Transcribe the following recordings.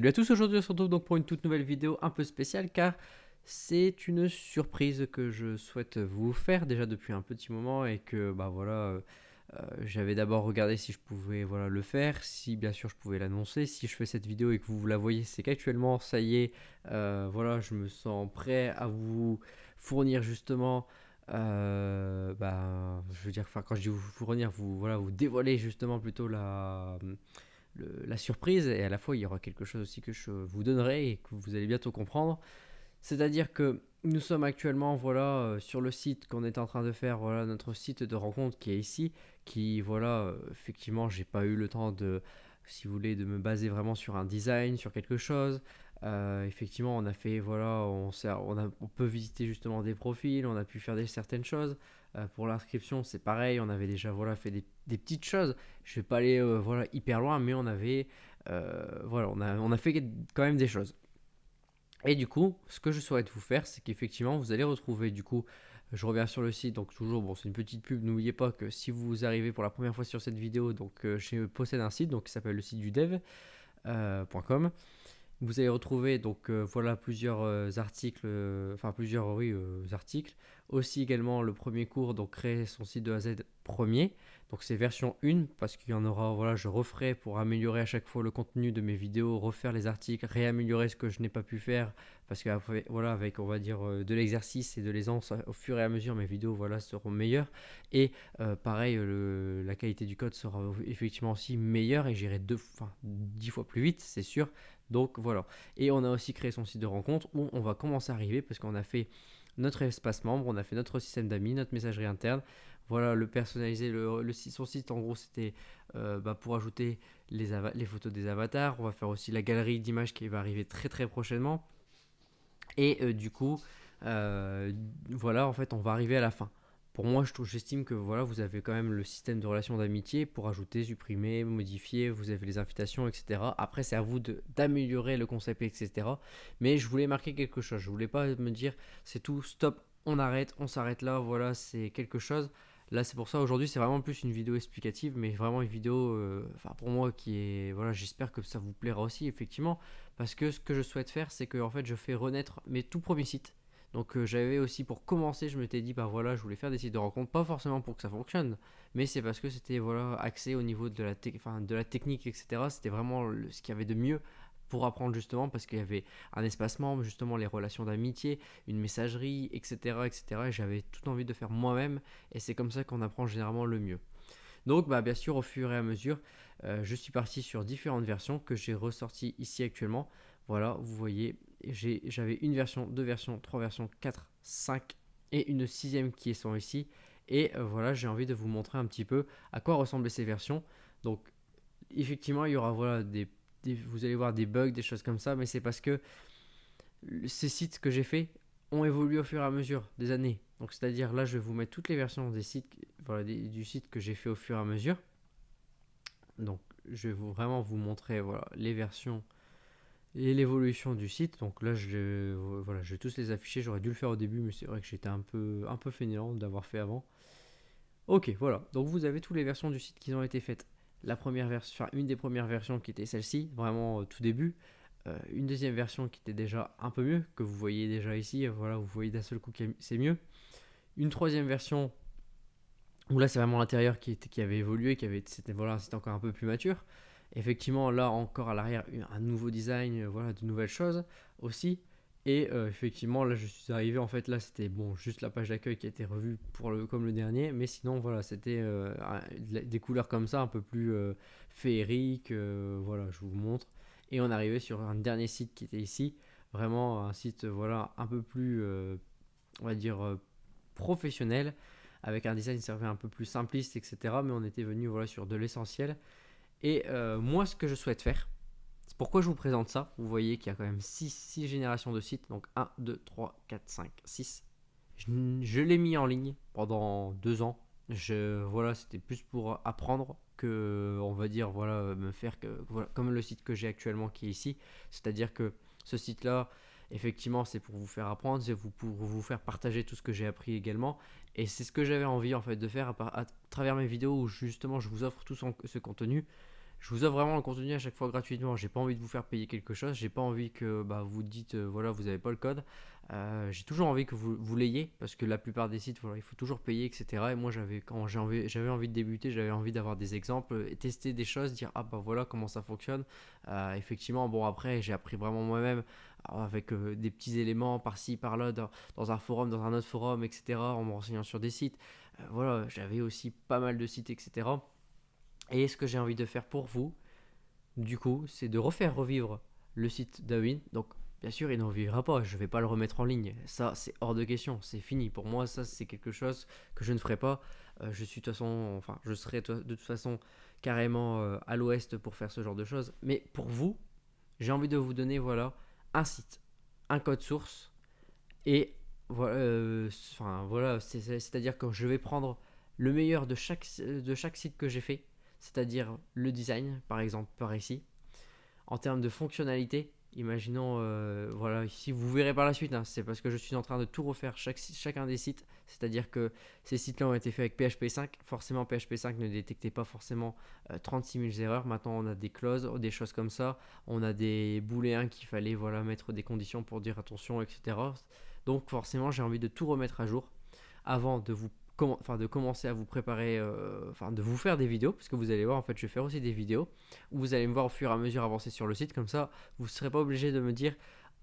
Salut à tous, aujourd'hui on se retrouve donc pour une toute nouvelle vidéo un peu spéciale car c'est une surprise que je souhaite vous faire déjà depuis un petit moment et que j'avais d'abord regardé si je pouvais le faire, si bien sûr je pouvais l'annoncer. Si je fais cette vidéo et que vous la voyez, c'est qu'actuellement ça y est, je me sens prêt à vous fournir justement je veux dire, enfin, quand je dis vous fournir, vous dévoiler justement plutôt la surprise, et à la fois il y aura quelque chose aussi que je vous donnerai et que vous allez bientôt comprendre. C'est-à-dire que nous sommes actuellement sur le site qu'on est en train de faire, notre site de rencontre qui est ici, qui effectivement j'ai pas eu le temps de, si vous voulez, de me baser vraiment sur un design, sur quelque chose. Effectivement on a fait, on peut visiter justement des profils, on a pu faire certaines choses. Pour l'inscription c'est pareil, on avait déjà fait des petites choses. Je vais pas aller hyper loin, mais on avait on a fait quand même des choses. Et du coup, ce que je souhaite vous faire, c'est qu'effectivement, vous allez retrouver, du coup, je reviens sur le site, donc toujours, bon, c'est une petite pub, n'oubliez pas que si vous arrivez pour la première fois sur cette vidéo, donc je possède un site, donc qui s'appelle le site du dev.com. Vous allez retrouver donc plusieurs articles, articles. Aussi également le premier cours, donc créer son site de A à Z premier. Donc c'est version 1 parce qu'il y en aura, je referai pour améliorer à chaque fois le contenu de mes vidéos, refaire les articles, réaméliorer ce que je n'ai pas pu faire parce qu'après avec on va dire de l'exercice et de l'aisance, au fur et à mesure mes vidéos seront meilleures et pareil la qualité du code sera effectivement aussi meilleure et j'irai 10 fois plus vite, c'est sûr. Donc voilà. Et on a aussi créé son site de rencontre où on va commencer à arriver parce qu'on a fait notre espace membre, on a fait notre système d'amis, notre messagerie interne. Voilà, le personnaliser, son site en gros c'était pour ajouter les photos des avatars. On va faire aussi la galerie d'images qui va arriver très très prochainement. Et du coup, en fait, on va arriver à la fin. Pour moi, j'estime que vous avez quand même le système de relations d'amitié pour ajouter, supprimer, modifier, vous avez les invitations, etc. Après, c'est à vous d'améliorer le concept, etc. Mais je voulais marquer quelque chose. Je voulais pas me dire, c'est tout, stop, on arrête, on s'arrête là, voilà, c'est quelque chose. Là, c'est pour ça, aujourd'hui, c'est vraiment plus une vidéo explicative, mais vraiment une vidéo, pour moi, qui est, j'espère que ça vous plaira aussi, effectivement, parce que ce que je souhaite faire, c'est que, en fait, je fais renaître mes tout premiers sites. Donc, j'avais aussi, pour commencer, je m'étais dit, je voulais faire des sites de rencontres, pas forcément pour que ça fonctionne, mais c'est parce que c'était, axé au niveau de de la technique, etc. C'était vraiment ce qu'il y avait de mieux pour apprendre justement parce qu'il y avait un espace membre, justement les relations d'amitié, une messagerie, etc. etc. Et j'avais tout envie de faire moi-même et c'est comme ça qu'on apprend généralement le mieux. Donc bien sûr au fur et à mesure, je suis parti sur différentes versions que j'ai ressorties ici actuellement. Voilà, vous voyez, j'avais une version, deux versions, trois versions, 4, 5 et une sixième qui sont ici. Et j'ai envie de vous montrer un petit peu à quoi ressemblaient ces versions. Donc effectivement, il y aura vous allez voir des bugs, des choses comme ça, mais c'est parce que ces sites que j'ai faits ont évolué au fur et à mesure des années. Donc c'est-à-dire là, je vais vous mettre toutes les versions des sites, du site que j'ai fait au fur et à mesure. Donc je vais vraiment vous montrer les versions et l'évolution du site. Donc là, je vais tous les afficher. J'aurais dû le faire au début, mais c'est vrai que j'étais un peu fainéant d'avoir fait avant. Ok, voilà. Donc vous avez toutes les versions du site qui ont été faites. La première version, une des premières versions qui était celle-ci, vraiment tout début. Une deuxième version qui était déjà un peu mieux, que vous voyez déjà ici. Voilà, vous voyez d'un seul coup que c'est mieux. Une troisième version où là c'est vraiment l'intérieur qui avait évolué, c'était encore un peu plus mature. Effectivement, là encore à l'arrière, un nouveau design, de nouvelles choses aussi. Et effectivement, là je suis arrivé, en fait là c'était juste la page d'accueil qui a été revue comme le dernier, mais sinon c'était des couleurs comme ça, un peu plus féeriques, je vous montre. Et on arrivait sur un dernier site qui était ici, vraiment un site un peu plus, on va dire, professionnel, avec un design qui serait un peu plus simpliste, etc. Mais on était venu sur de l'essentiel. Et moi, ce que je souhaite faire, c'est pourquoi je vous présente ça. Vous voyez qu'il y a quand même 6 générations de sites. Donc 1, 2, 3, 4, 5, 6. Je l'ai mis en ligne pendant 2 ans. C'était plus pour apprendre que, on va dire, me faire comme le site que j'ai actuellement qui est ici. C'est-à-dire que ce site-là, effectivement, c'est pour vous faire apprendre, c'est pour vous faire partager tout ce que j'ai appris également. Et c'est ce que j'avais envie en fait de faire à travers mes vidéos où justement je vous offre tout ce contenu. je vous offre vraiment le contenu à chaque fois gratuitement. J'ai pas envie de vous faire payer quelque chose. J'ai pas envie que vous dites voilà, vous n'avez pas le code. J'ai toujours envie que vous l'ayez parce que la plupart des sites, voilà, il faut toujours payer, etc. Et moi, quand j'avais envie de débuter, j'avais envie d'avoir des exemples, et tester des choses, dire ah bah voilà comment ça fonctionne. Effectivement, bon après, j'ai appris vraiment moi-même avec des petits éléments par-ci, par-là, dans un forum, dans un autre forum, etc. En me renseignant sur des sites. Voilà, j'avais aussi pas mal de sites, etc. Et ce que j'ai envie de faire pour vous, du coup, c'est de refaire revivre le site d'Awin. Donc, bien sûr, il n'en vivra pas. Je ne vais pas le remettre en ligne. Ça, c'est hors de question. C'est fini. Pour moi, ça, c'est quelque chose que je ne ferai pas. Je suis de toute façon, enfin, je serai de toute façon carrément à l'ouest pour faire ce genre de choses. Mais pour vous, j'ai envie de vous donner, voilà, un site, un code source et voilà, voilà, c'est-à-dire que je vais prendre le meilleur de chaque site que j'ai fait, c'est-à-dire le design, par exemple, par ici. En termes de fonctionnalité, imaginons, voilà, ici vous verrez par la suite, hein, c'est parce que je suis en train de tout refaire chacun des sites, c'est-à-dire que ces sites-là ont été faits avec PHP 5, forcément PHP 5 ne détectait pas forcément 36 000 erreurs, maintenant on a des clauses, des choses comme ça, on a des booléens qu'il fallait voilà, mettre des conditions pour dire attention, etc. Donc forcément j'ai envie de tout remettre à jour avant de de commencer à vous préparer, de vous faire des vidéos, parce que vous allez voir, en fait, je vais faire aussi des vidéos où vous allez me voir au fur et à mesure avancer sur le site, comme ça, vous ne serez pas obligé de me dire,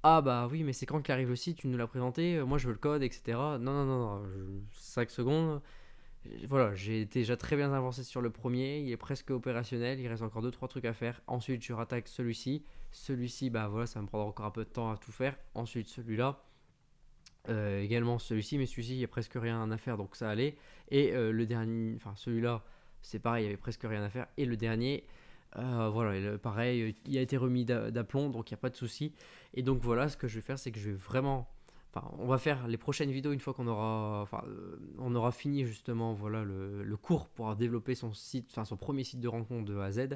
ah bah oui, mais c'est quand qu'il arrive le site, tu nous l'as présenté, moi je veux le code, etc. Non, non, non, non, 5 secondes. Voilà, j'ai déjà très bien avancé sur le premier, il est presque opérationnel, il reste encore deux trois trucs à faire. Ensuite, je rattaque celui-ci. Celui-ci, bah voilà, ça me prendra encore un peu de temps à tout faire. Ensuite, celui-là. Également celui-ci, mais celui-ci il n'y a presque rien à faire donc ça allait. Et le dernier, enfin celui-là c'est pareil, il y avait presque rien à faire. Et le dernier, voilà, pareil, il a été remis d'aplomb donc il n'y a pas de souci. Et donc voilà, ce que je vais faire, c'est que je vais vraiment, enfin on va faire les prochaines vidéos une fois qu'on aura, on aura fini justement voilà le cours pour développer son site, enfin son premier site de rencontre de A à Z.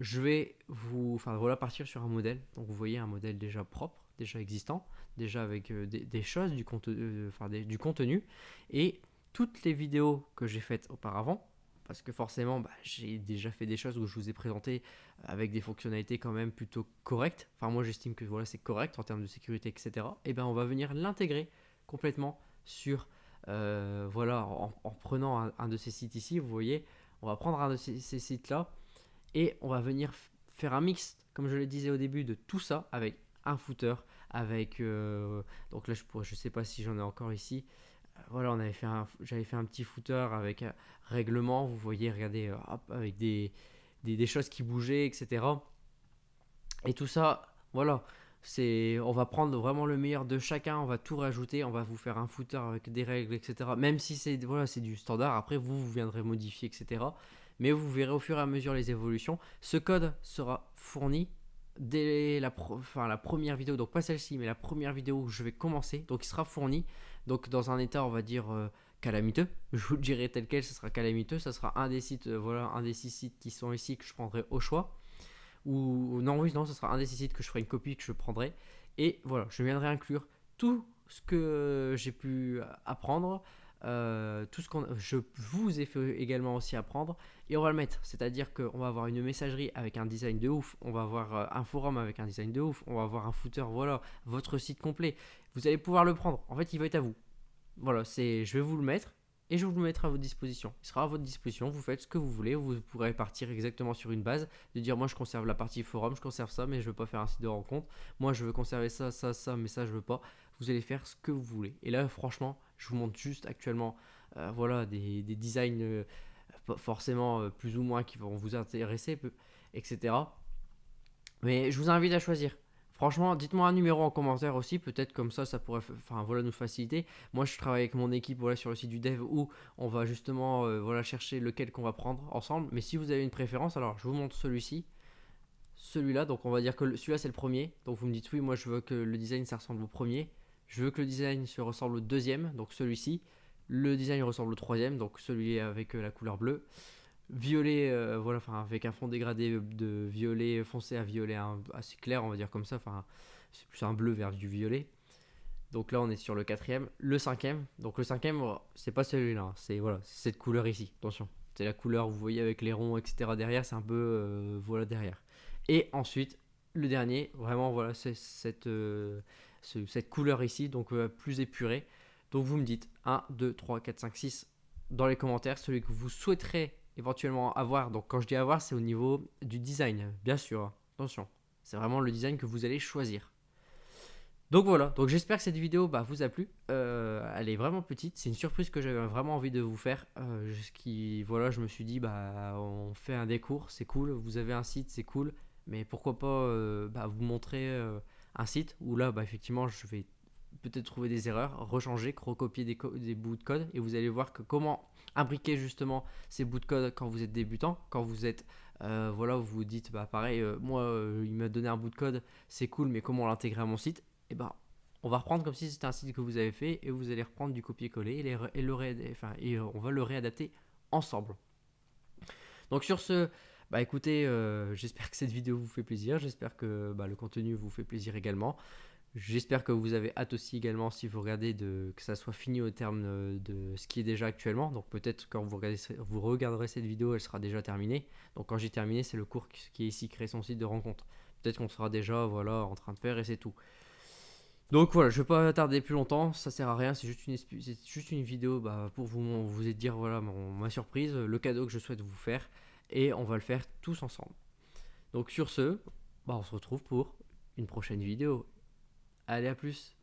Je vais voilà, partir sur un modèle. Donc vous voyez un modèle déjà propre, déjà existant, déjà avec des choses, du contenu. Et toutes les vidéos que j'ai faites auparavant, parce que forcément j'ai déjà fait des choses où je vous ai présenté avec des fonctionnalités quand même plutôt correctes. Enfin moi j'estime que voilà, c'est correct en termes de sécurité, etc. Et ben on va venir l'intégrer complètement sur voilà, en prenant un de ces sites ici, vous voyez, on va prendre un de ces sites-là et on va venir faire un mix, comme je le disais au début, de tout ça avec un footer, avec donc là je sais pas si j'en ai encore ici. Voilà, j'avais fait un petit footer avec règlement, vous voyez, regardez, hop, avec des choses qui bougeaient, etc. Et tout ça, voilà, on va prendre vraiment le meilleur de chacun, on va tout rajouter, on va vous faire un footer avec des règles, etc. Même si c'est du standard, après vous viendrez modifier, etc. Mais vous verrez au fur et à mesure les évolutions. Ce code sera fourni dès la première vidéo, donc pas celle-ci, mais la première vidéo où je vais commencer. Donc il sera fourni, donc dans un état, on va dire calamiteux. Je vous le dirai tel quel, ce sera calamiteux. Ça sera un des sites, voilà, un des 6 sites qui sont ici que je prendrai au choix. Ou non, oui, non, ce sera un des 6 sites que je ferai une copie que je prendrai. Et voilà, je viendrai inclure tout ce que j'ai pu apprendre, tout ce qu'on je vous ai fait également aussi apprendre, et on va le mettre. C'est-à-dire qu'on va avoir une messagerie avec un design de ouf, on va avoir un forum avec un design de ouf, on va avoir un footer, voilà, votre site complet. Vous allez pouvoir le prendre. En fait, il va être à vous. Voilà, je vais vous le mettre et je vous le mettrai à votre disposition. Il sera à votre disposition, vous faites ce que vous voulez, vous pourrez partir exactement sur une base, de dire moi je conserve la partie forum, je conserve ça, mais je veux pas faire un site de rencontre. Moi je veux conserver ça, ça, ça, mais ça je veux pas. Vous allez faire ce que vous voulez. Et là franchement, je vous montre juste actuellement voilà, des designs forcément plus ou moins qui vont vous intéresser, etc. Mais je vous invite à choisir. Franchement, dites-moi un numéro en commentaire aussi, peut-être comme ça pourrait voilà, nous faciliter. Moi, je travaille avec mon équipe voilà, sur le site du dev où on va justement voilà, chercher lequel qu'on va prendre ensemble. Mais si vous avez une préférence, alors je vous montre celui-ci, celui-là. Donc on va dire que celui-là c'est le premier. Donc vous me dites oui, moi je veux que le design ça ressemble au premier. Je veux que le design se ressemble au deuxième, donc celui-ci. Le design ressemble au troisième, donc celui avec la couleur bleue. Violet, voilà, avec un fond dégradé de violet foncé à violet assez clair, on va dire comme ça. C'est plus un bleu vers du violet. Donc là, on est sur le quatrième. Le cinquième, donc le cinquième, c'est pas celui-là, c'est voilà, cette couleur ici. Attention, c'était la couleur, vous voyez avec les ronds, etc. derrière, c'est un peu, voilà, derrière. Et ensuite, le dernier, vraiment, voilà, c'est cette couleur ici, donc plus épurée. Donc vous me dites 1, 2, 3, 4, 5, 6 dans les commentaires, celui que vous souhaiterez éventuellement avoir. Donc quand je dis avoir, c'est au niveau du design, bien sûr, hein. Attention, c'est vraiment le design que vous allez choisir. Donc voilà, donc j'espère que cette vidéo vous a plu. Elle est vraiment petite, c'est une surprise que j'avais vraiment envie de vous faire. Voilà, je me suis dit, on fait un décours, c'est cool. Vous avez un site, c'est cool. Mais pourquoi pas vous montrer un site où là, effectivement, je vais peut-être trouver des erreurs, rechanger, recopier des bouts de code et vous allez voir que comment imbriquer justement ces bouts de code quand vous êtes débutant, quand vous êtes voilà, vous vous dites pareil, moi il m'a donné un bout de code, c'est cool, mais comment l'intégrer à mon site? Et on va reprendre comme si c'était un site que vous avez fait et vous allez reprendre du copier-coller et on va le réadapter ensemble. Donc sur ce, écoutez, j'espère que cette vidéo vous fait plaisir, j'espère que le contenu vous fait plaisir également. J'espère que vous avez hâte aussi également, si vous regardez, que ça soit fini au terme de ce qui est déjà actuellement. Donc peut-être quand vous regarderez cette vidéo, elle sera déjà terminée. Donc quand j'ai terminé, c'est le cours qui est ici, créer son site de rencontre. Peut-être qu'on sera déjà en train de faire et c'est tout. Donc voilà, je ne vais pas tarder plus longtemps, ça sert à rien, c'est juste une vidéo pour vous dire voilà ma surprise, le cadeau que je souhaite vous faire, et on va le faire tous ensemble. Donc sur ce, on se retrouve pour une prochaine vidéo. Allez, à plus.